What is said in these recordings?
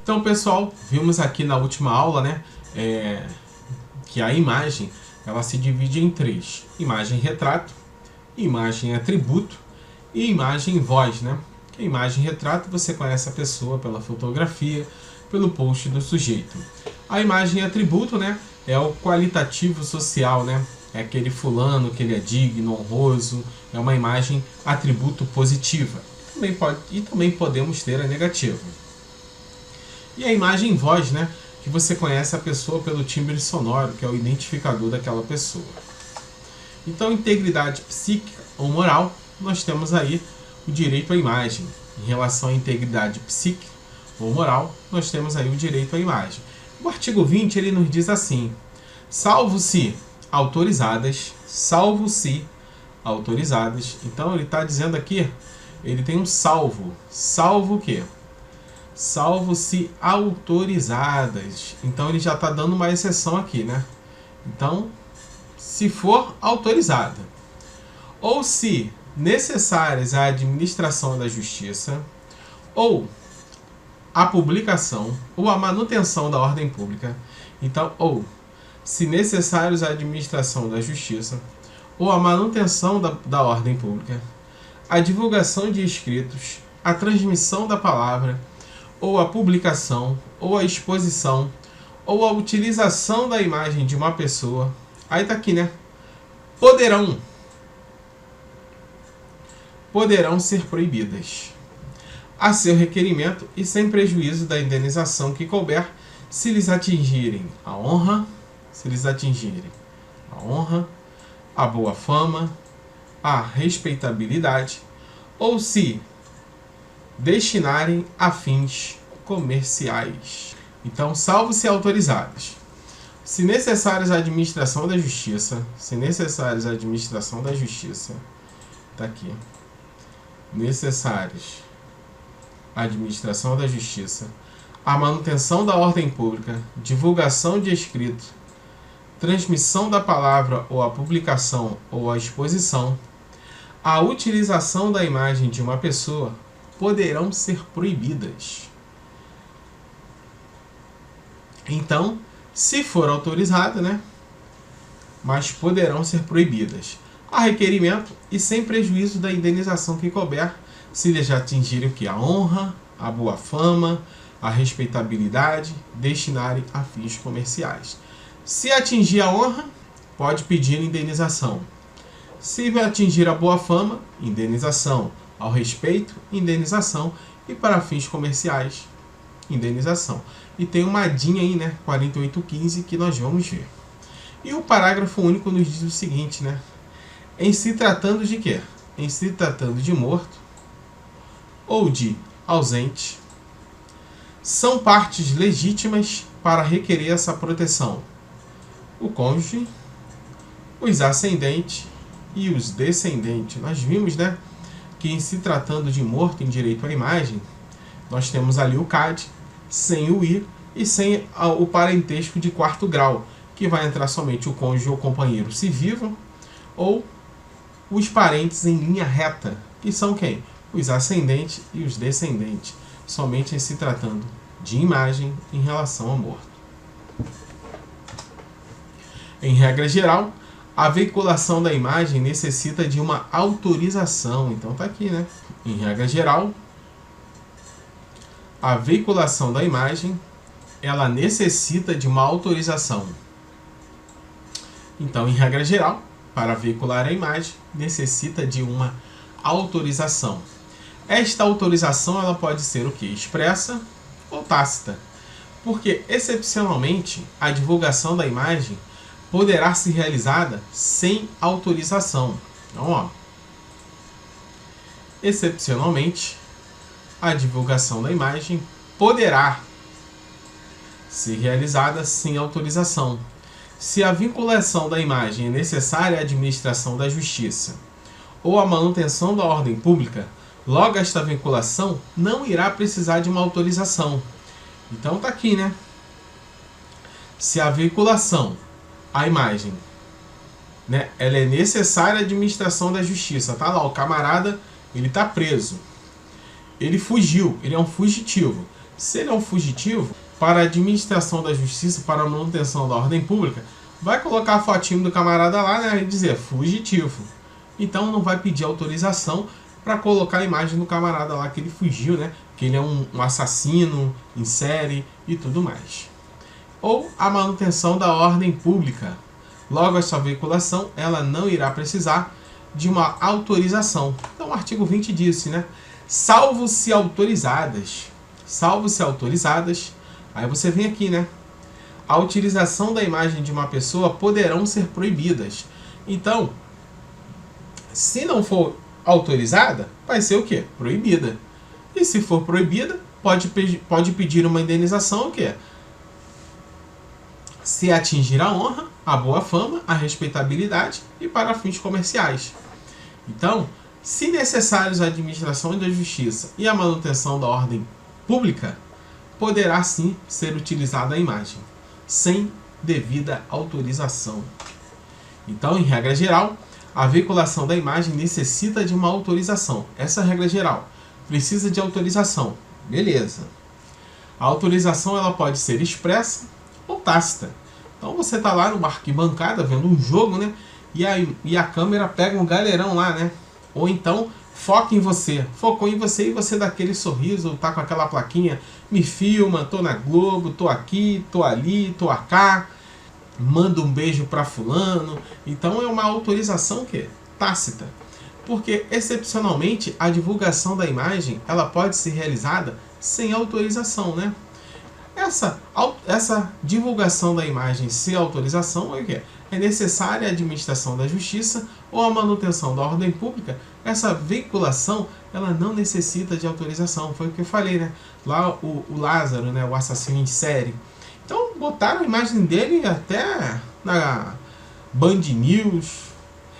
Então, pessoal, vimos aqui na última aula, né, que a imagem ela se divide em três: imagem retrato, imagem atributo e imagem voz, né? A imagem retrato você conhece a pessoa pela fotografia, pelo post do sujeito. A imagem atributo, né, é o qualitativo social, né? É aquele fulano que ele é digno, honroso, é uma imagem atributo positiva. Também podemos ter a negativa. E a imagem voz, né, que você conhece a pessoa pelo timbre sonoro, que é o identificador daquela pessoa. Então, integridade psíquica ou moral, nós temos aí o direito à imagem. Em relação à integridade psíquica ou moral, nós temos aí o direito à imagem. O artigo 20 ele nos diz assim: salvo-se autorizadas, então ele está dizendo aqui, ele tem um salvo o quê? Salvo-se autorizadas, então ele já está dando uma exceção aqui, né? Então, se for autorizada, ou se necessárias à administração da justiça, ou a publicação, ou a manutenção da ordem pública, então, ou se necessários à administração da justiça, ou a manutenção da ordem pública, a divulgação de escritos, a transmissão da palavra, ou a publicação, ou a exposição, ou a utilização da imagem de uma pessoa, aí tá aqui, né? Poderão ser proibidas, a seu requerimento e sem prejuízo da indenização que couber, se lhes atingirem a honra, a boa fama, a respeitabilidade, ou se destinarem a fins comerciais. Então, salvo-se autorizadas. Se necessários à administração da justiça, tá aqui. Necessários à administração da justiça, a manutenção da ordem pública, divulgação de escrito, transmissão da palavra ou a publicação ou a exposição, a utilização da imagem de uma pessoa poderão ser proibidas. Então, se for autorizada, né, mas poderão ser proibidas, a requerimento e sem prejuízo da indenização que couber, se lhes atingirem o que? A honra, a boa fama, a respeitabilidade, destinarem a fins comerciais. Se atingir a honra, pode pedir indenização. Se atingir a boa fama, indenização. Ao respeito, indenização. E para fins comerciais, indenização. E tem uma adinha aí, né? 4815, que nós vamos ver. E o parágrafo único nos diz o seguinte, né? Em se tratando de quê? Em se tratando de morto ou de ausente, são partes legítimas para requerer essa proteção: o cônjuge, os ascendentes e os descendentes. Nós vimos, né, que em se tratando de morto em direito à imagem, nós temos ali o CAD, sem o I e sem o parentesco de quarto grau, que vai entrar somente o cônjuge ou companheiro se vivo, ou os parentes em linha reta, que são quem? Os ascendentes e os descendentes, somente em se tratando de imagem em relação ao morto. Em regra geral, a veiculação da imagem necessita de uma autorização. Então tá aqui, né? Em regra geral, a veiculação da imagem, ela necessita de uma autorização. Então, em regra geral, para veicular a imagem, necessita de uma autorização. Esta autorização ela pode ser o quê? Expressa ou tácita. Porque, excepcionalmente, a divulgação da imagem poderá ser realizada sem autorização. Então, ó, excepcionalmente, a divulgação da imagem poderá ser realizada sem autorização. Se a vinculação da imagem é necessária à administração da justiça ou à manutenção da ordem pública, logo esta vinculação não irá precisar de uma autorização. Então tá aqui, né? Se a vinculação à imagem, né, ela é necessária à administração da justiça, tá lá, o camarada, ele tá preso. Ele fugiu, ele é um fugitivo. Se ele é um fugitivo, para a administração da justiça, para a manutenção da ordem pública, vai colocar a fotinho do camarada lá, né, e dizer fugitivo. Então não vai pedir autorização para colocar a imagem do camarada lá que ele fugiu, né, que ele é um assassino em série e tudo mais. Ou a manutenção da ordem pública. Logo, essa veiculação ela não irá precisar de uma autorização. Então o artigo 20 disse, né, salvo se autorizadas. Salvo se autorizadas. Aí você vem aqui, né? A utilização da imagem de uma pessoa poderão ser proibidas. Então, se não for autorizada, vai ser o quê? Proibida. E se for proibida, pode pedir uma indenização, o quê? Se atingir a honra, a boa fama, a respeitabilidade e para fins comerciais. Então, se necessários a administração da justiça e a manutenção da ordem pública, poderá sim ser utilizada a imagem, sem devida autorização. Então, em regra geral, a veiculação da imagem necessita de uma autorização. Essa é a regra geral. Precisa de autorização. Beleza. A autorização ela pode ser expressa ou tácita. Então você está lá numa arquibancada vendo um jogo, né? E a câmera pega um galerão lá, né? Ou então foca em você. Focou em você e você dá aquele sorriso, tá com aquela plaquinha, me filma, tô na Globo, tô aqui, tô ali, tô acá, manda um beijo para fulano. Então é uma autorização que é tácita. Porque excepcionalmente a divulgação da imagem, ela pode ser realizada sem autorização, né? Essa divulgação da imagem sem autorização é o quê? É necessária a administração da justiça ou a manutenção da ordem pública. Essa veiculação ela não necessita de autorização. Foi o que eu falei, né? Lá o Lázaro, né? O assassino em série. Então botaram a imagem dele até na Band News,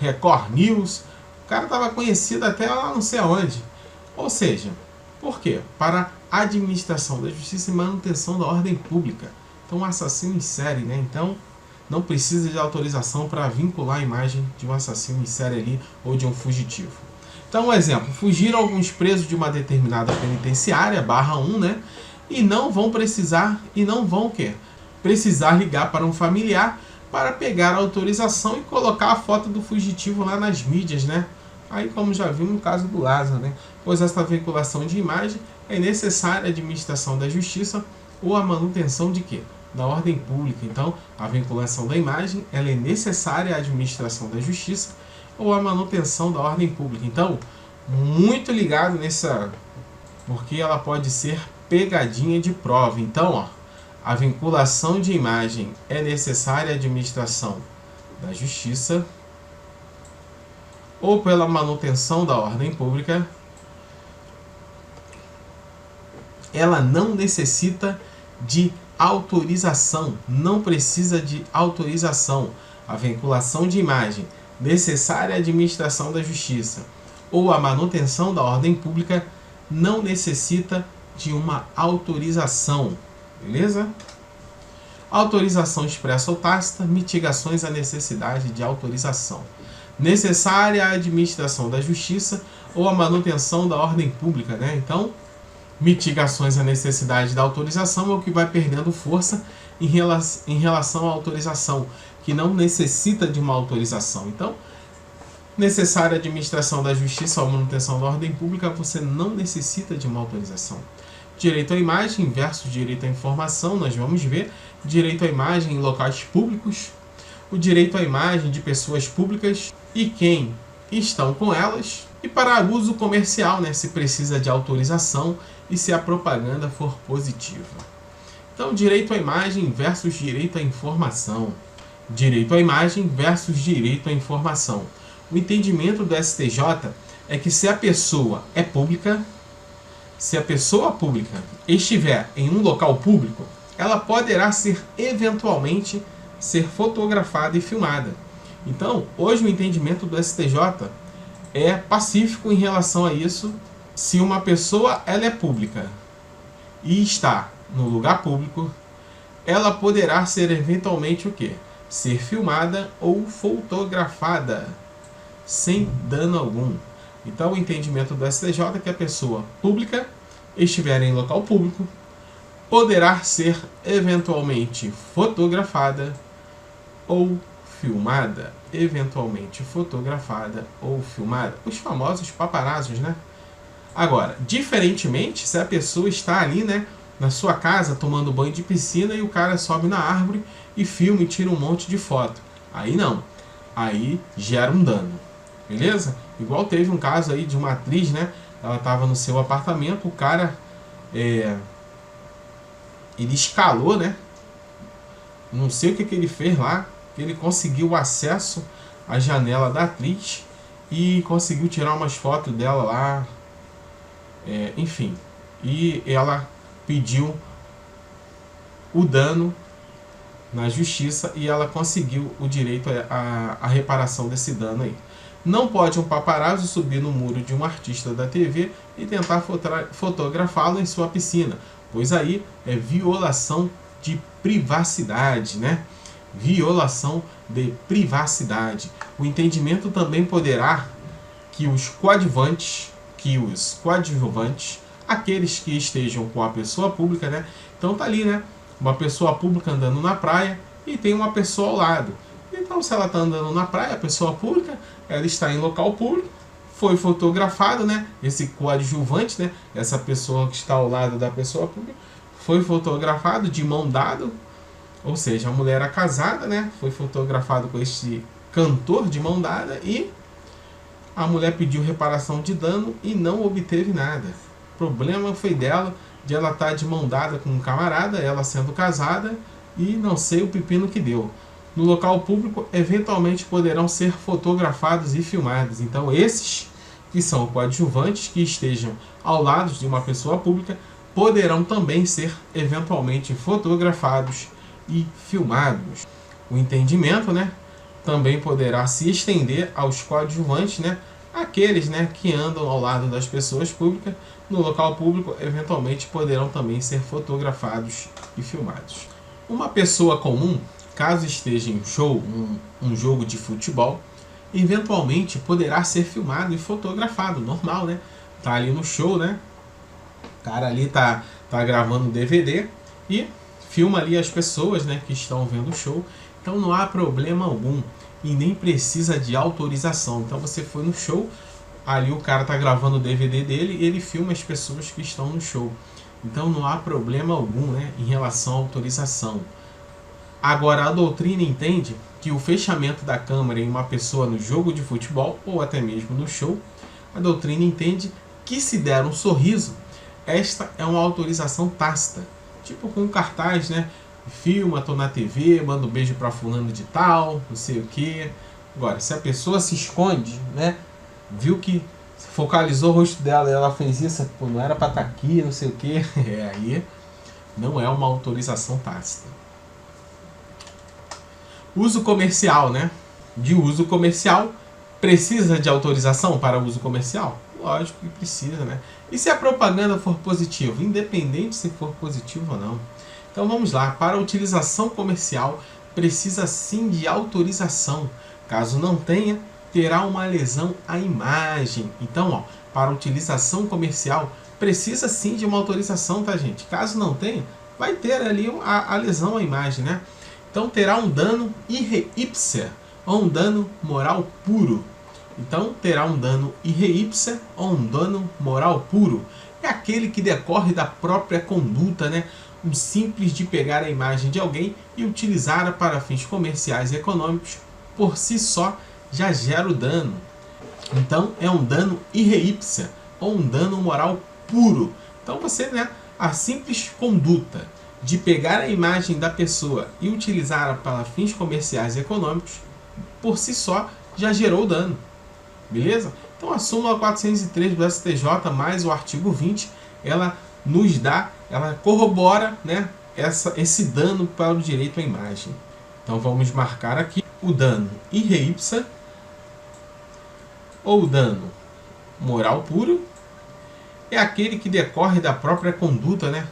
Record News. O cara estava conhecido até lá não sei aonde. Ou seja, por quê? Para a administração da justiça e manutenção da ordem pública. Então um assassino em série, né? Então não precisa de autorização para vincular a imagem de um assassino em série ali ou de um fugitivo. Então, um exemplo, fugiram alguns presos de uma determinada penitenciária, /1, né? E não vão o quê? Precisar ligar para um familiar para pegar a autorização e colocar a foto do fugitivo lá nas mídias, né? Aí, como já vimos no caso do Lázaro, né? Pois esta veiculação de imagem é necessária à administração da justiça ou a manutenção de quê? Da ordem pública. Então, a vinculação da imagem ela é necessária à administração da justiça ou à manutenção da ordem pública. Então, muito ligado nessa, porque ela pode ser pegadinha de prova. Então, ó, a vinculação de imagem é necessária à administração da justiça ou pela manutenção da ordem pública. Ela não necessita de autorização, não precisa de autorização. A vinculação de imagem necessária à administração da justiça ou a manutenção da ordem pública não necessita de uma autorização. Beleza? Autorização expressa ou tácita, mitigações à necessidade de autorização. Necessária à administração da justiça ou a manutenção da ordem pública, né? Então, mitigações à necessidade da autorização é o que vai perdendo força em relação à autorização, que não necessita de uma autorização. Então, necessária à administração da justiça ou a manutenção da ordem pública, você não necessita de uma autorização. Direito à imagem versus direito à informação, nós vamos ver. Direito à imagem em locais públicos, o direito à imagem de pessoas públicas e quem estão com elas, e para uso comercial, né, se precisa de autorização e se a propaganda for positiva. Então, direito à imagem versus direito à informação. Direito à imagem versus direito à informação. O entendimento do STJ é que se a pessoa é pública, se a pessoa pública estiver em um local público, ela poderá ser eventualmente ser fotografada e filmada. Então, hoje o entendimento do STJ é pacífico em relação a isso. Se uma pessoa ela é pública e está no lugar público, ela poderá ser eventualmente o quê? Ser filmada ou fotografada sem dano algum. Então, o entendimento do STJ é que a pessoa pública estiver em local público poderá ser eventualmente fotografada ou filmada. Eventualmente fotografada ou filmada. Os famosos paparazzos, né? Agora, diferentemente, se a pessoa está ali, né, na sua casa tomando banho de piscina e o cara sobe na árvore e filma e tira um monte de foto. Aí não. Aí gera um dano. Beleza? Igual teve um caso aí de uma atriz, né? Ela estava no seu apartamento, o cara ele escalou, né? Não sei o que ele fez lá, que ele conseguiu acesso à janela da atriz e conseguiu tirar umas fotos dela lá. Enfim, e ela pediu o dano na justiça e ela conseguiu o direito à reparação desse dano aí. Não pode um paparazzo subir no muro de um artista da TV e tentar fotografá-lo em sua piscina, pois aí é violação de privacidade, né? Violação de privacidade. O entendimento também poderá que os coadjuvantes, aqueles que estejam com a pessoa pública, né? Então tá ali, né? Uma pessoa pública andando na praia e tem uma pessoa ao lado. Então, se ela está andando na praia, a pessoa pública, ela está em local público, foi fotografado, né? Esse coadjuvante, né? Essa pessoa que está ao lado da pessoa pública, foi fotografado de mão dada, ou seja, a mulher era casada, né? Foi fotografado com este cantor de mão dada e a mulher pediu reparação de dano e não obteve nada. O problema foi dela, de ela estar de mão dada com um camarada, ela sendo casada, e não sei o pepino que deu. No local público, eventualmente poderão ser fotografados e filmados. Então, esses que são coadjuvantes, que estejam ao lado de uma pessoa pública, poderão também ser eventualmente fotografados e filmados. O entendimento, né, também poderá se estender aos coadjuvantes, né, aqueles, né, que andam ao lado das pessoas públicas no local público, eventualmente poderão também ser fotografados e filmados. Uma pessoa comum, caso esteja em show, um jogo de futebol, eventualmente poderá ser filmado e fotografado, normal, né? Tá ali no show, né? O cara ali tá gravando DVD e filma ali as pessoas, né, que estão vendo o show. Então não há problema algum e nem precisa de autorização. Então você foi no show, ali o cara tá gravando o DVD dele e ele filma as pessoas que estão no show. Então não há problema algum, né, em relação à autorização. Agora a doutrina entende que o fechamento da câmera em uma pessoa no jogo de futebol ou até mesmo no show, a doutrina entende que se der um sorriso, esta é uma autorização tácita. Tipo com um cartaz, né? Filma, tô na TV, manda um beijo pra fulano de tal, não sei o que. Agora, se a pessoa se esconde, né? Viu que focalizou o rosto dela e ela fez isso, pô, não era pra estar aqui, não sei o que. Aí não é uma autorização tácita. Uso comercial, né? De uso comercial, precisa de autorização para uso comercial? Lógico que precisa, né? E se a propaganda for positiva? Independente se for positivo ou não. Então vamos lá, para a utilização comercial precisa sim de autorização. Caso não tenha, terá uma lesão à imagem. Então, ó, para a utilização comercial precisa sim de uma autorização, tá, gente? Caso não tenha, vai ter ali a lesão à imagem, né? Então terá um dano irre ipsa, ou um dano moral puro. Então terá um dano irre ipsa, ou um dano moral puro. É aquele que decorre da própria conduta, né? Um simples de pegar a imagem de alguém e utilizá-la para fins comerciais e econômicos, por si só já gera o dano. Então é um dano irre ipsa, ou um dano moral puro. Então você, né, a simples conduta de pegar a imagem da pessoa e utilizá-la para fins comerciais e econômicos, por si só já gerou dano. Beleza? Então a súmula 403 do STJ mais o artigo 20, ela nos dá, ela corrobora, né, esse dano para o direito à imagem. Então vamos marcar aqui o dano irre ipsa, ou dano moral puro, é aquele que decorre da própria conduta, né?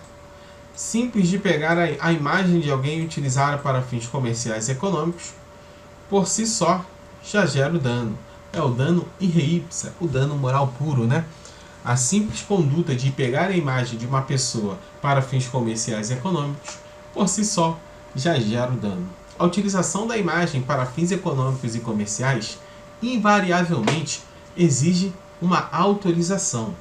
Simples de pegar a imagem de alguém e utilizá-la para fins comerciais e econômicos, por si só já gera o dano. É o dano irre ipsa, o dano moral puro, né? A simples conduta de pegar a imagem de uma pessoa para fins comerciais e econômicos, por si só, já gera o dano. A utilização da imagem para fins econômicos e comerciais invariavelmente exige uma autorização.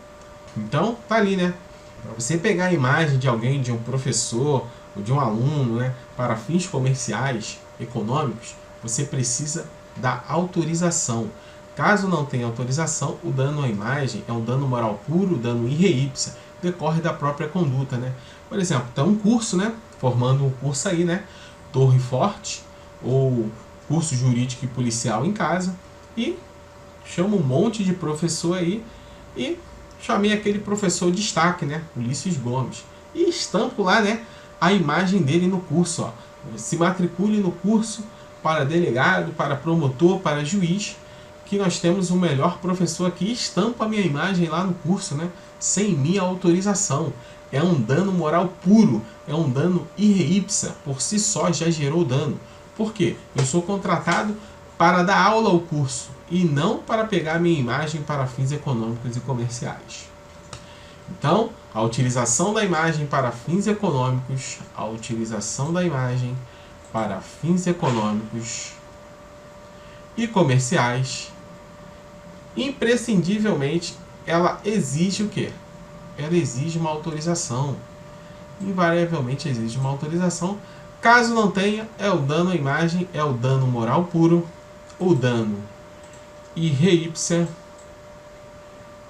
Então, tá ali, né? Para você pegar a imagem de alguém, de um professor ou de um aluno, né, para fins comerciais, econômicos, você precisa da autorização. Caso não tenha autorização, o dano à imagem é um dano moral puro, dano in re ipsa, decorre da própria conduta, né? Por exemplo, tem um curso, né, formando um curso aí, né, Torre Forte, ou curso jurídico e policial em casa, e chamo um monte de professor aí, e chamei aquele professor de destaque, né, Ulisses Gomes, e estampo lá, né, a imagem dele no curso, ó. Se matricule no curso para delegado, para promotor, para juiz, que nós temos o melhor professor aqui, estampa a minha imagem lá no curso, né, sem minha autorização. É um dano moral puro, é um dano in re ipsa, por si só já gerou dano. Por quê? Eu sou contratado para dar aula ao curso e não para pegar minha imagem para fins econômicos e comerciais. Então, a utilização da imagem para fins econômicos, a utilização da imagem para fins econômicos e comerciais, imprescindivelmente, ela exige o quê? Ela exige uma autorização. Invariavelmente exige uma autorização. Caso não tenha, é o dano à imagem, é o dano moral puro, o dano in re ipsa,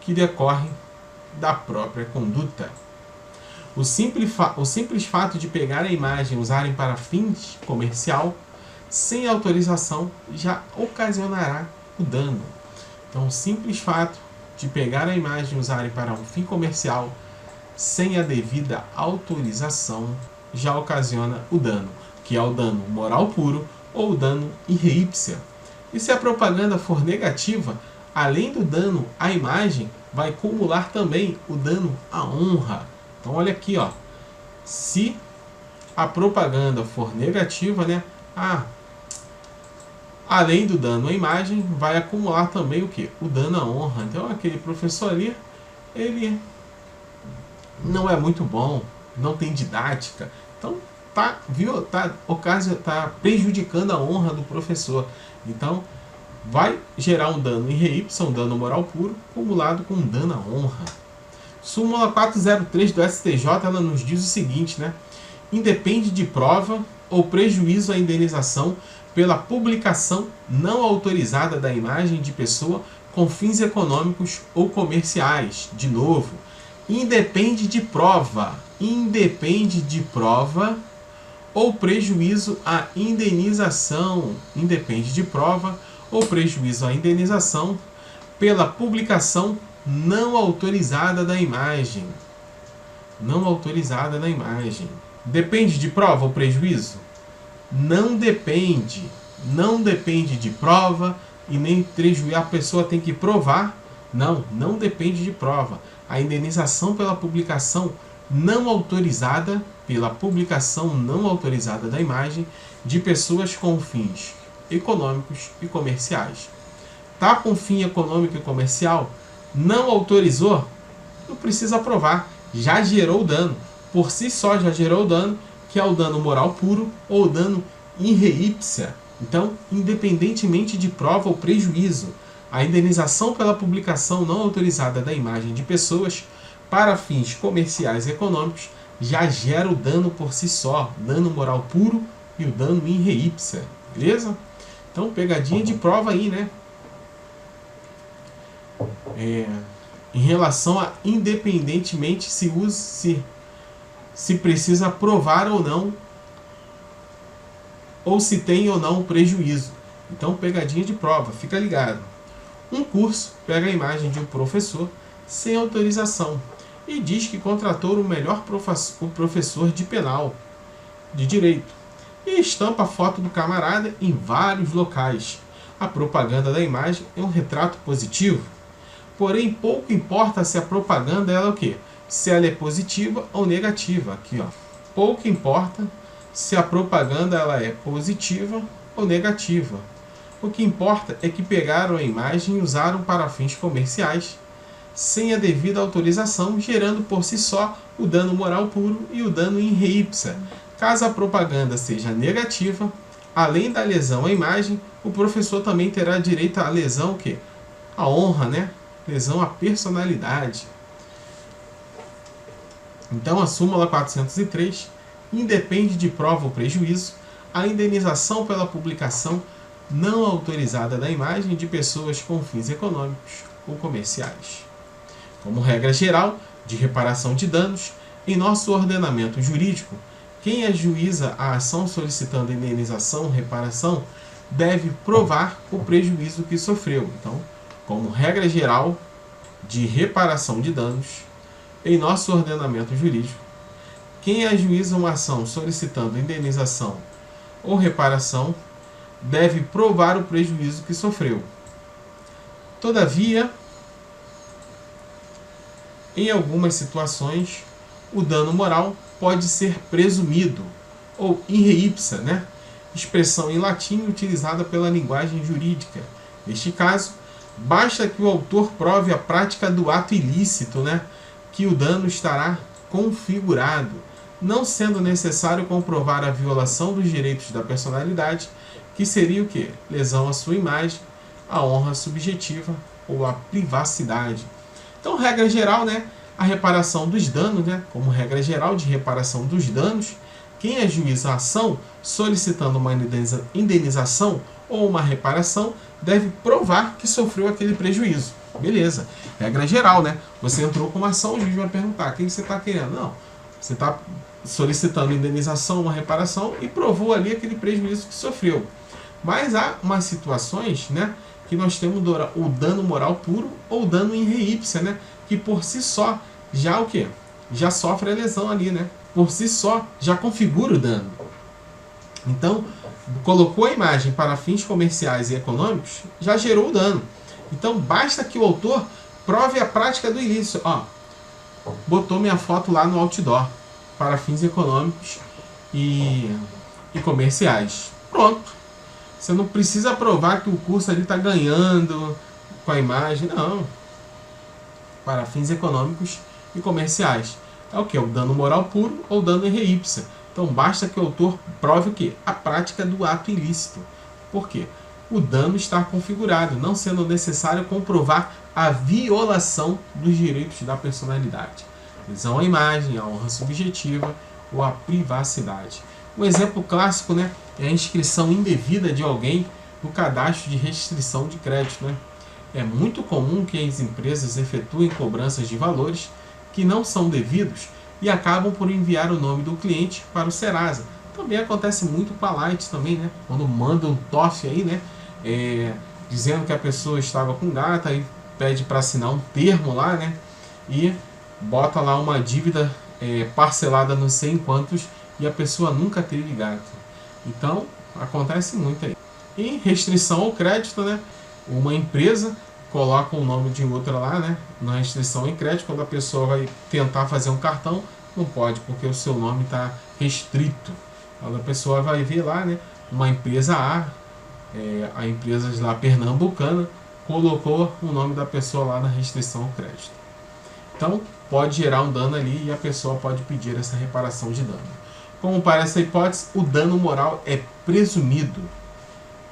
que decorre da própria conduta. O simples fato de pegar a imagem e usarem para fins comercial, sem autorização, já ocasionará o dano. Então, o simples fato de pegar a imagem e usarem para um fim comercial, sem a devida autorização, já ocasiona o dano, que é o dano moral puro ou o dano in re ipsa. E se a propaganda for negativa, além do dano à imagem, vai acumular também o dano à honra. Então olha aqui, ó. Se a propaganda for negativa, né? Além do dano à imagem, vai acumular também o que? O dano à honra. Então aquele professor ali, ele não é muito bom, não tem didática. Então tá prejudicando a honra do professor. Então vai gerar um dano in re ipsa, um dano moral puro, acumulado com um dano à honra. Súmula 403 do STJ, ela nos diz o seguinte, né? Independe de prova ou prejuízo à indenização pela publicação não autorizada da imagem de pessoa com fins econômicos ou comerciais. De novo, independe de prova ou prejuízo à indenização. Independe de prova ou prejuízo à indenização pela publicação não autorizada da imagem. Não autorizada da imagem. Depende de prova ou prejuízo? Não depende. Não depende de prova e nem prejuízo. A pessoa tem que provar. Não depende de prova. A indenização pela publicação não autorizada, da imagem de pessoas com fins econômicos e comerciais. Tá com fim econômico e comercial? Não autorizou? Não precisa provar. Já gerou dano. Por si só já gerou dano, que é o dano moral puro ou o dano in re ipsa. Então, independentemente de prova ou prejuízo, a indenização pela publicação não autorizada da imagem de pessoas para fins comerciais e econômicos já gera o dano por si só, dano moral puro e o dano in re ipsa. Beleza? Então, pegadinha de prova aí, né? Em relação a independentemente se precisa provar ou não, ou se tem ou não prejuízo. Então, pegadinha de prova, fica ligado. Um curso pega a imagem de um professor sem autorização e diz que contratou o melhor professor de penal, de direito, e estampa a foto do camarada em vários locais. A propaganda da imagem é um retrato positivo, porém pouco importa se a propaganda é o quê? Se ela é positiva ou negativa. Aqui, ó. Pouco importa se a propaganda ela é positiva ou negativa. O que importa é que pegaram a imagem e usaram para fins comerciais, sem a devida autorização, gerando por si só o dano moral puro e o dano in re ipsa. Caso a propaganda seja negativa, além da lesão à imagem, o professor também terá direito à lesão o quê? A honra, né? Lesão à personalidade. Então, a súmula 403 independe de prova ou prejuízo a indenização pela publicação não autorizada da imagem de pessoas com fins econômicos ou comerciais. Como regra geral de reparação de danos, em nosso ordenamento jurídico, quem ajuiza a ação solicitando indenização ou reparação deve provar o prejuízo que sofreu. Então, como regra geral de reparação de danos, em nosso ordenamento jurídico, quem ajuiza uma ação solicitando indenização ou reparação deve provar o prejuízo que sofreu. Todavia, em algumas situações, o dano moral pode ser presumido, ou in re ipsa, né? Expressão em latim utilizada pela linguagem jurídica. Neste caso, basta que o autor prove a prática do ato ilícito, né? Que o dano estará configurado, não sendo necessário comprovar a violação dos direitos da personalidade, que seria o quê? Lesão à sua imagem, a honra subjetiva ou a privacidade. Então, regra geral, né? A reparação dos danos, né? Como regra geral de reparação dos danos, quem ajuiza a ação solicitando uma indenização ou uma reparação deve provar que sofreu aquele prejuízo. Beleza. Regra geral, né? Você entrou com uma ação, o juiz vai perguntar: o que você está querendo? Não. Você está solicitando indenização, uma reparação e provou ali aquele prejuízo que sofreu. Mas há umas situações, né, que nós temos o dano moral puro ou dano in re ipsa, né, que por si só já o quê? Já sofre a lesão ali, né? Por si só já configura o dano. Então, colocou a imagem para fins comerciais e econômicos, já gerou o dano. Então, basta que o autor prove a prática do ilícito. Ó, botou minha foto lá no outdoor para fins econômicos e comerciais. Pronto. Você não precisa provar que o curso ali está ganhando com a imagem. Não. Para fins econômicos e comerciais. É o que? O dano moral puro ou dano in re ipsa. Então, basta que o autor prove o quê? A prática do ato ilícito. Por quê? O dano está configurado, não sendo necessário comprovar a violação dos direitos da personalidade. Lesão à imagem, a honra subjetiva ou a privacidade. Um exemplo clássico, né, é a inscrição indevida de alguém no cadastro de restrição de crédito. Né? É muito comum que as empresas efetuem cobranças de valores que não são devidos e acabam por enviar o nome do cliente para o Serasa. Também acontece muito com a Light também, né? Quando manda um TOF aí, né? Dizendo que a pessoa estava com gata e pede para assinar um termo lá, né? E bota lá uma dívida parcelada não sei em quantos e a pessoa nunca teve gato. Então, acontece muito aí. E restrição ao crédito, né? Uma empresa coloca o nome de outra lá, né? Na restrição em crédito, quando a pessoa vai tentar fazer um cartão, não pode, porque o seu nome está restrito. Quando a pessoa vai ver lá, né? Uma empresa A, a empresa lá pernambucana, colocou o nome da pessoa lá na restrição ao crédito. Então, pode gerar um dano ali e a pessoa pode pedir essa reparação de dano. Como para essa hipótese, o dano moral é presumido.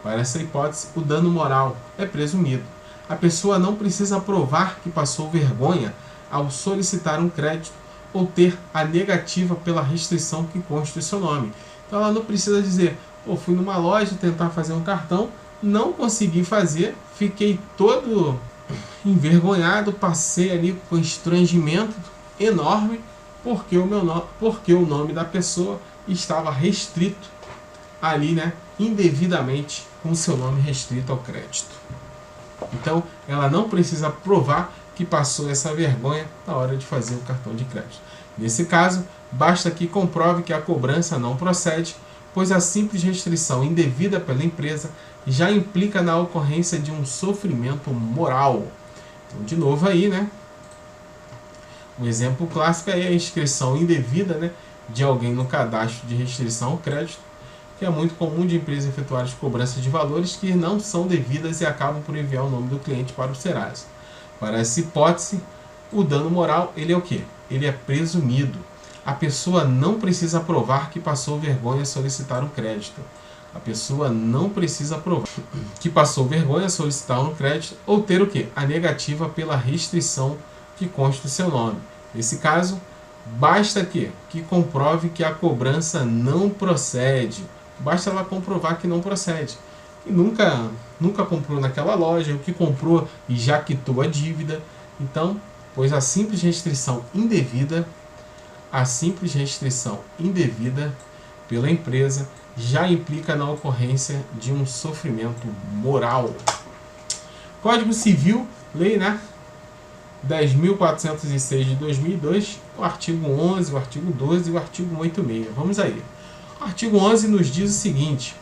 Para essa hipótese, o dano moral é presumido. A pessoa não precisa provar que passou vergonha ao solicitar um crédito ou ter a negativa pela restrição que consta em seu nome. Então ela não precisa dizer: fui numa loja tentar fazer um cartão, não consegui fazer, fiquei todo envergonhado, passei ali com constrangimento enorme, porque o nome da pessoa estava restrito ali, né, indevidamente, com seu nome restrito ao crédito. Então, ela não precisa provar que passou essa vergonha na hora de fazer o cartão de crédito. Nesse caso, basta que comprove que a cobrança não procede, pois a simples restrição indevida pela empresa já implica na ocorrência de um sofrimento moral. Então, de novo aí, né? Um exemplo clássico é a inscrição indevida, né, de alguém no cadastro de restrição ao crédito, que é muito comum de empresas efetuarem cobranças de valores que não são devidas e acabam por enviar o nome do cliente para o Serasa. Para essa hipótese, o dano moral, ele é o quê? Ele é presumido. A pessoa não precisa provar que passou vergonha a solicitar um crédito. A pessoa não precisa provar que passou vergonha a solicitar um crédito ou ter o quê? A negativa pela restrição que consta o seu nome. Nesse caso, basta que comprove que a cobrança não procede. Basta ela comprovar que não procede. E nunca comprou naquela loja, o que comprou e já quitou a dívida. Então, pois a simples restrição indevida pela empresa já implica na ocorrência de um sofrimento moral. Código Civil, lei, né? 10.406 de 2002, o artigo 11, o artigo 12 e o artigo 186. Vamos aí. O artigo 11 nos diz o seguinte: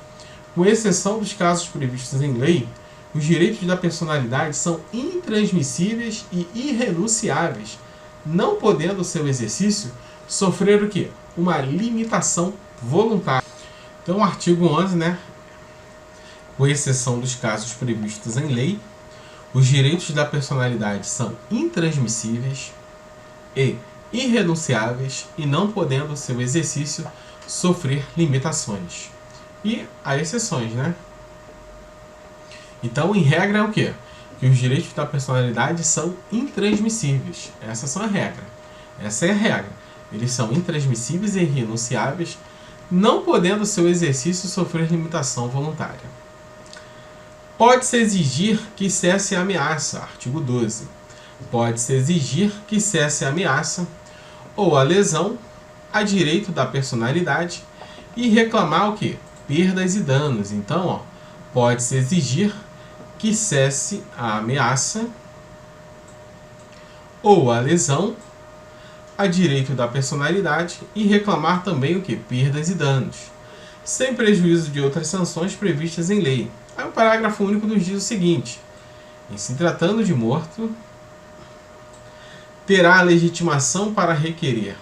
com exceção dos casos previstos em lei, os direitos da personalidade são intransmissíveis e irrenunciáveis, não podendo seu exercício sofrer o quê? Uma limitação voluntária. Então, o artigo 11, né? Com exceção dos casos previstos em lei, os direitos da personalidade são intransmissíveis e irrenunciáveis e não podendo seu exercício sofrer limitações. E há exceções, né? Então, em regra, é o quê? Que os direitos da personalidade são intransmissíveis. Essas são a regra. Essa é a regra. Eles são intransmissíveis e irrenunciáveis, não podendo seu exercício sofrer limitação voluntária. Pode-se exigir que cesse a ameaça, artigo 12. Pode-se exigir que cesse a ameaça ou a lesão a direito da personalidade e reclamar o quê? Perdas e danos. Então, pode-se exigir que cesse a ameaça ou a lesão a direito da personalidade e reclamar também o que? Perdas e danos, sem prejuízo de outras sanções previstas em lei. Aí o parágrafo único nos diz o seguinte: em se tratando de morto, terá a legitimação para requerer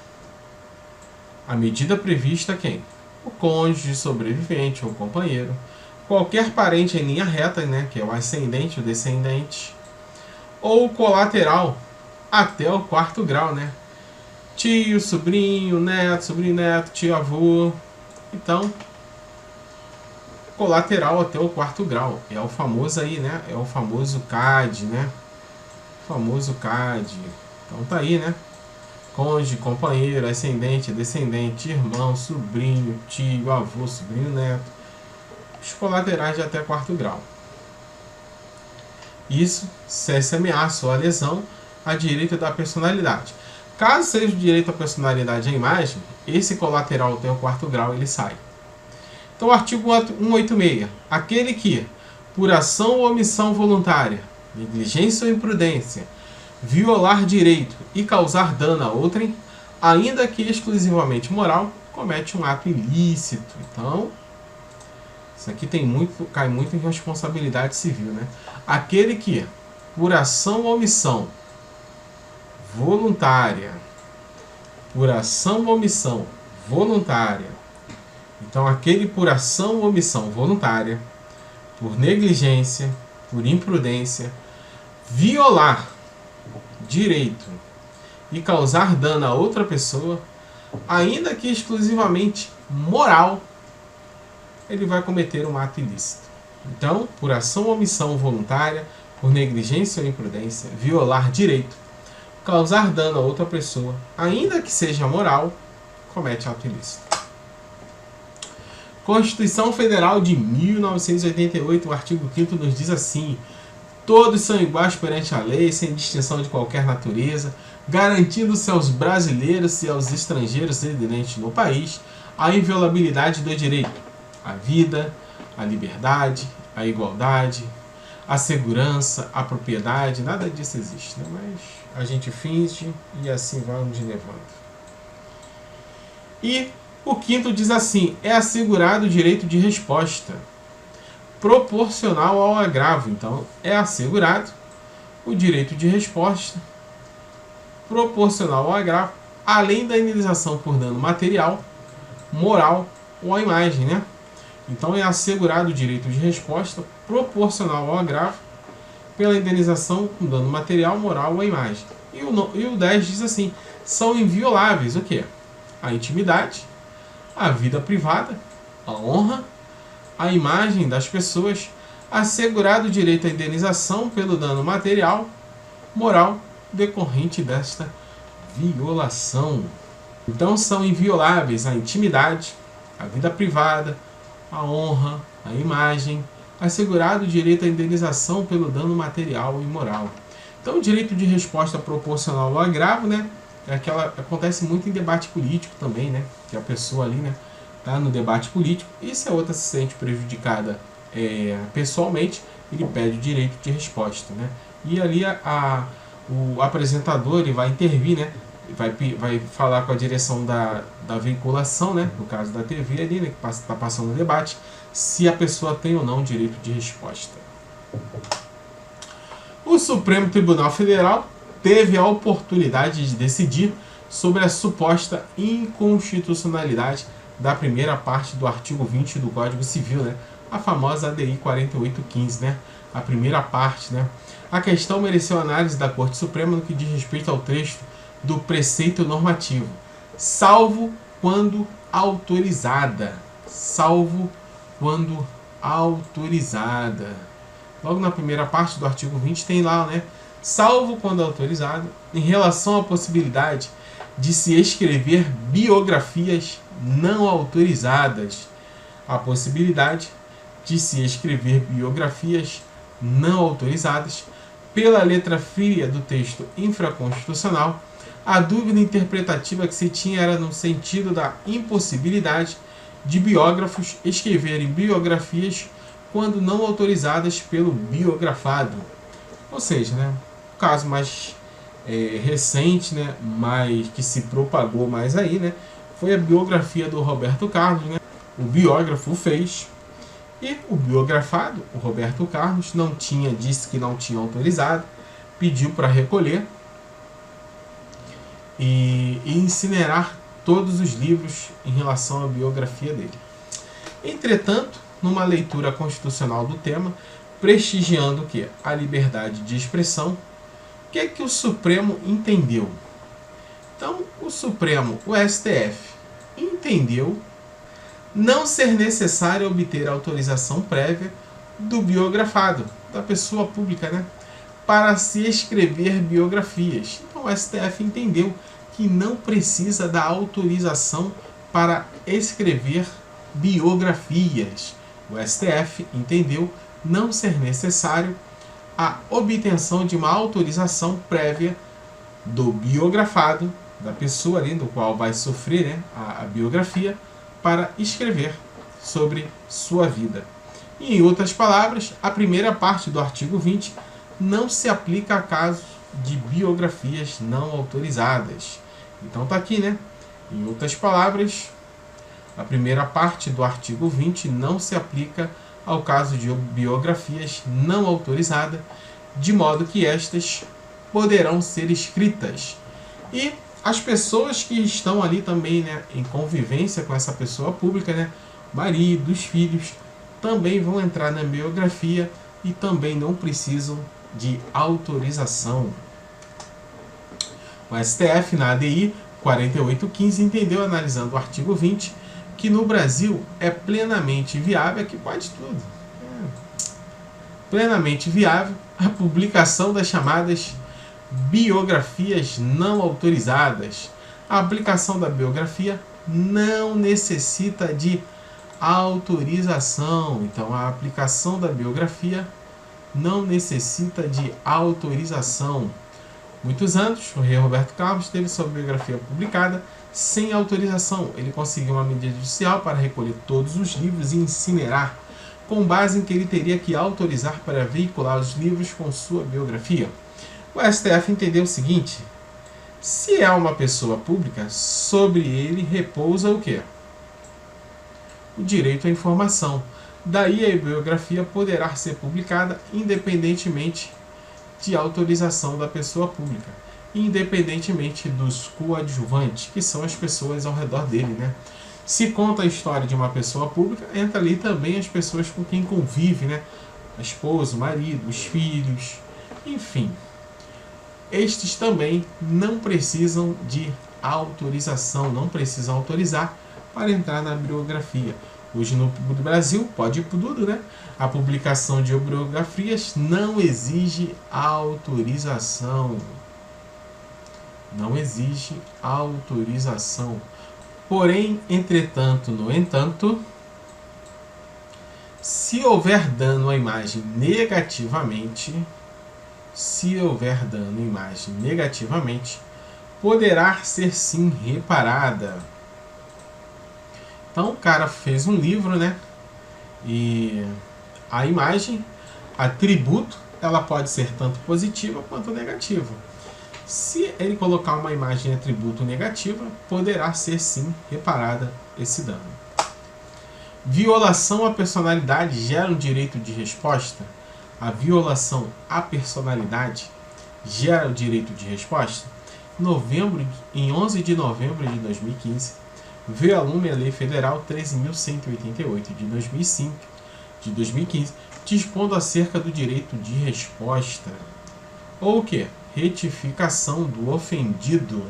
a medida prevista quem? O cônjuge, sobrevivente ou companheiro, qualquer parente em linha reta, né, que é o ascendente, o descendente, ou colateral até o 4º grau, né? Tio, sobrinho, neto, sobrinho-neto, tio-avô. Então, colateral até o 4º grau. É o famoso aí, né? É o famoso CAD, né? O famoso CAD. Então tá aí, né? Cônjuge, companheiro, ascendente, descendente, irmão, sobrinho, tio, avô, sobrinho, neto. Os colaterais de até 4º grau. Isso, cesse a ameaça ou a lesão a direito da personalidade. Caso seja o direito à personalidade a imagem, esse colateral até o 4º grau ele sai. Então, o artigo 186. Aquele que, por ação ou omissão voluntária, negligência ou imprudência, violar direito e causar dano a outrem, ainda que exclusivamente moral, comete um ato ilícito. Então, isso aqui cai muito em responsabilidade civil, né? Aquele que, por ação ou omissão voluntária, então aquele por ação ou omissão voluntária, por negligência, por imprudência, violar direito e causar dano a outra pessoa, ainda que exclusivamente moral, ele vai cometer um ato ilícito. Então, por ação ou omissão voluntária, por negligência ou imprudência, violar direito, causar dano a outra pessoa, ainda que seja moral, comete ato ilícito. Constituição Federal de 1988, o artigo 5º nos diz assim: todos são iguais perante a lei, sem distinção de qualquer natureza, garantindo-se aos brasileiros e aos estrangeiros residentes no país a inviolabilidade do direito à vida, à liberdade, à igualdade, à segurança, à propriedade. Nada disso existe, né? Mas a gente finge e assim vamos levando. E o 5º diz assim: é assegurado o direito de resposta proporcional ao agravo. Então, é assegurado o direito de resposta proporcional ao agravo, além da indenização por dano material, moral ou à imagem, né? Então, é assegurado o direito de resposta proporcional ao agravo, pela indenização com dano material, moral ou à imagem. E o 10 diz assim: são invioláveis o quê? A intimidade, a vida privada, a honra, a imagem das pessoas, assegurado o direito à indenização pelo dano material, moral, decorrente desta violação. Então são invioláveis a intimidade, a vida privada, a honra, a imagem, assegurado o direito à indenização pelo dano material e moral. Então o direito de resposta proporcional ao agravo, né, é aquela, acontece muito em debate político também, né, que a pessoa ali, né, tá no debate político e se a outra se sente prejudicada pessoalmente, ele pede o direito de resposta, né, e ali o apresentador ele vai intervir, né, vai falar com a direção da veiculação, né, no caso da TV ali, né, que está passando o debate, se a pessoa tem ou não direito de resposta. O Supremo Tribunal Federal teve a oportunidade de decidir sobre a suposta inconstitucionalidade da primeira parte do artigo 20 do Código Civil, né, a famosa ADI 4815, né, a primeira parte, né. A questão mereceu análise da Corte Suprema no que diz respeito ao trecho do preceito normativo, salvo quando autorizada. Salvo quando autorizada. Logo na primeira parte do artigo 20 tem lá, né? Salvo quando autorizado, em relação à possibilidade de se escrever biografias não autorizadas. A possibilidade de se escrever biografias não autorizadas pela letra fria do texto infraconstitucional. A dúvida interpretativa que se tinha era no sentido da impossibilidade de biógrafos escreverem biografias quando não autorizadas pelo biografado. Ou seja, né, o caso mais recente, né, mais, que se propagou mais aí, né, foi a biografia do Roberto Carlos. Né? O biógrafo fez e o biografado, o Roberto Carlos, disse que não tinha autorizado, pediu para recolher e incinerar todos os livros em relação à biografia dele. Entretanto, numa leitura constitucional do tema, prestigiando o quê? A liberdade de expressão, o que é que o Supremo entendeu? Então, o Supremo, o STF, entendeu não ser necessário obter autorização prévia do biografado, da pessoa pública, né, para se escrever biografias. Então, o STF entendeu que não precisa da autorização para escrever biografias. O STF entendeu não ser necessário a obtenção de uma autorização prévia do biografado, da pessoa ali do qual vai sofrer, né, a biografia, para escrever sobre sua vida. E, em outras palavras, a primeira parte do artigo 20 não se aplica a casos de biografias não autorizadas. Então tá aqui, né? Em outras palavras, a primeira parte do artigo 20 não se aplica ao caso de biografias não autorizadas, de modo que estas poderão ser escritas. E as pessoas que estão ali também, né, em convivência com essa pessoa pública, né, marido, os filhos, também vão entrar na biografia e também não precisam de autorização. O STF, na ADI 4815, entendeu, analisando o artigo 20, que no Brasil é plenamente viável, aqui pode tudo, plenamente viável a publicação das chamadas biografias não autorizadas. A aplicação da biografia não necessita de autorização. Então, a aplicação da biografia não necessita de autorização. Muitos anos, o rei Roberto Carlos teve sua biografia publicada sem autorização. Ele conseguiu uma medida judicial para recolher todos os livros e incinerar, com base em que ele teria que autorizar para veicular os livros com sua biografia. O STF entendeu o seguinte: se é uma pessoa pública, sobre ele repousa o quê? O direito à informação. Daí a biografia poderá ser publicada independentemente de autorização da pessoa pública, independentemente dos coadjuvantes, que são as pessoas ao redor dele, né? Se conta a história de uma pessoa pública, entra ali também as pessoas com quem convive, né? A esposa, o marido, os filhos, Enfim, estes também não precisam de autorização, não precisam autorizar para entrar na bibliografia. Hoje no Brasil, pode ir por tudo, né? A publicação de bibliografias não exige autorização. Não exige autorização. Porém, entretanto, no entanto, se houver dano à imagem negativamente, poderá ser sim reparada. Então o cara fez um livro, né? E a imagem, atributo, ela pode ser tanto positiva quanto negativa. Se ele colocar uma imagem atributo negativa, poderá ser sim reparada esse dano. Violação à personalidade gera um direito de resposta? A violação à personalidade gera o direito de resposta? Em 11 de novembro de 2015, veio a lume a Lei Federal 13.188 de 2015, dispondo acerca do direito de resposta. Ou o que? Retificação do ofendido.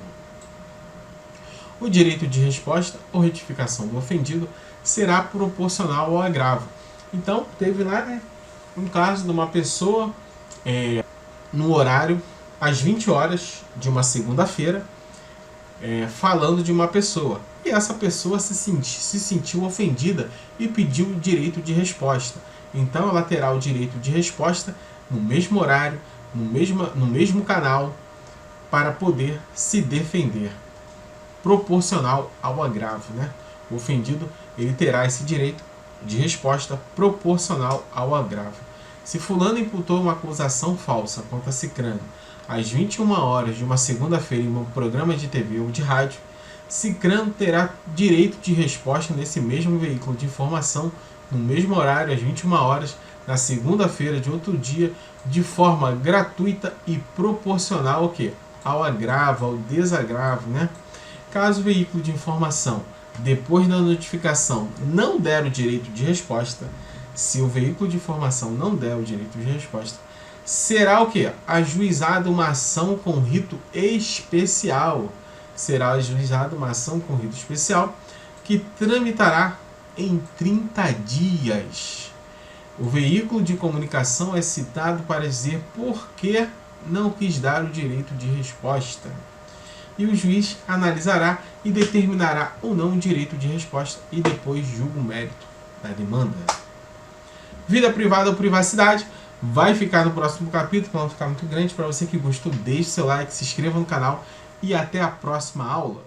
O direito de resposta ou retificação do ofendido será proporcional ao agravo. Então, teve lá, né, um caso de uma pessoa no horário, às 20 horas de uma segunda-feira, falando de uma pessoa. E essa pessoa se sentiu ofendida e pediu o direito de resposta. Então, ela terá o direito de resposta no mesmo horário, no mesmo canal, para poder se defender, proporcional ao agravo, né? O ofendido, ele terá esse direito de resposta proporcional ao agravo. Se fulano imputou uma acusação falsa contra Cicrano às 21 horas de uma segunda-feira em um programa de TV ou de rádio, Cicrano terá direito de resposta nesse mesmo veículo de informação, no mesmo horário, às 21 horas, na segunda-feira de outro dia, de forma gratuita e proporcional ao quê? Ao agravo, ao desagravo, né? Caso o veículo de informação, depois da notificação, não der o direito de resposta, se o veículo de informação não der o direito de resposta, será o quê? Ajuizada uma ação com rito especial. Será ajuizada uma ação com rito especial que tramitará em 30 dias. O veículo de comunicação é citado para dizer por que não quis dar o direito de resposta. E o juiz analisará e determinará ou não o direito de resposta e depois julga o mérito da demanda. Vida privada ou privacidade vai ficar no próximo capítulo, para não ficar muito grande. Para você que gostou, deixe seu like, se inscreva no canal e até a próxima aula.